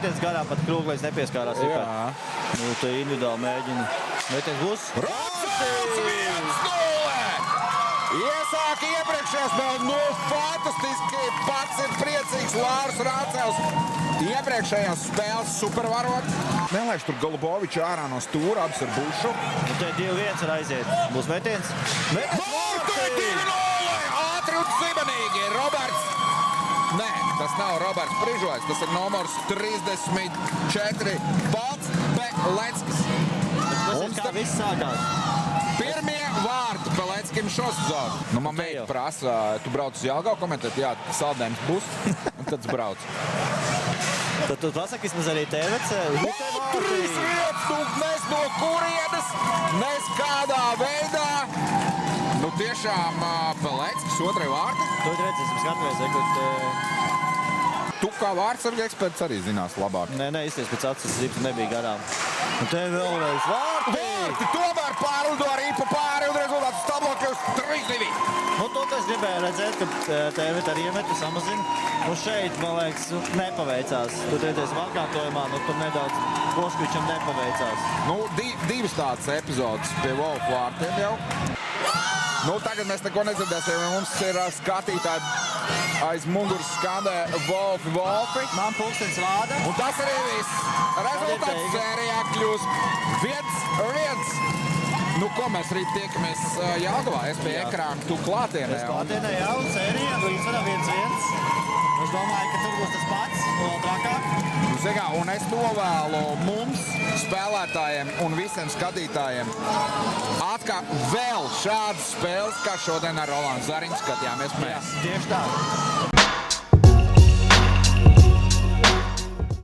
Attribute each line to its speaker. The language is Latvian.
Speaker 1: metiens garā, pat Krūglais nepieskārās.
Speaker 2: Jā.
Speaker 1: Nu, te individuāli mēģina. Metiens būs.
Speaker 2: Rācels 1-0! Iesāk iepriekšējā spēlē. Nu, fantastiski. Pats ir priecīgs Lārs Rācels. Iepriekšējās spēles supervarot. Nelaiž tur Goluboviču ārā no stūra, abas ar bušu.
Speaker 1: Nu, te 2-1 var aiziet. Būs metiens.
Speaker 2: Vārtu 2-0! Ātri un zibenīgi. Roberts. Nē, tas nav Roberts Prižojs. Tas ir numurs 34. Balts Beleckis.
Speaker 1: Tas kā viss sākās.
Speaker 2: Pirmie vārdi Beleckim šo sezonu. Nu, man meita prasa, tu brauc uz Jelgavu komentēt? Jā, saldējums būs. Un tad brauc.
Speaker 1: Tad tu pasaki vismaz arī TVC.
Speaker 2: 3-1, tu nes no kurienes, nes kādā veidā. Nu, tiešām Beleckis otrai vārti.
Speaker 1: Tu redzēsim skatvēs,
Speaker 2: Tu kā vārdsarga eksperts arī zinās labāk.
Speaker 1: Nē, izties pēc acis zibs nebija garām. Un te vēlreiz vārti.
Speaker 2: Tomēr pārlido arī pa pāri un rezultāts stāvokļos 3-2.
Speaker 1: Nu, to es gribēju redzēt, ka TV ar iemetu samazina. Nu, šeit, man liekas, nepaveicās. Tu redzēsim atkārtojumā, nu, tur nedaudz Boškovičam nepaveicās.
Speaker 2: Nu, divas tādas epizodes pie Wolf vārtiem jau. Nu, tagad mēs neko nedzirdēsim, jo mums ir skatītāji aiz muguras skandē Wolfi.
Speaker 1: Man pulkstenis vāda.
Speaker 2: Un tas arī viss. Rezultāts sērijā kļūst 1-1. Nu, ko mēs rīt tiekamies Jelgavā? Es pie ekrāna, tu klātienē.
Speaker 1: Es klātienē, jā, un sērijā līdzsvarā 1-1. Es domāju, ka tur būs tas pats, vēl trakāk.
Speaker 2: Un es novēlu mums, spēlētājiem un visiem skatītājiem atkal vēl šādas spēles, kā šodien ar Rolandu Zariņu skatījāmies mēs.
Speaker 1: Tieši tā.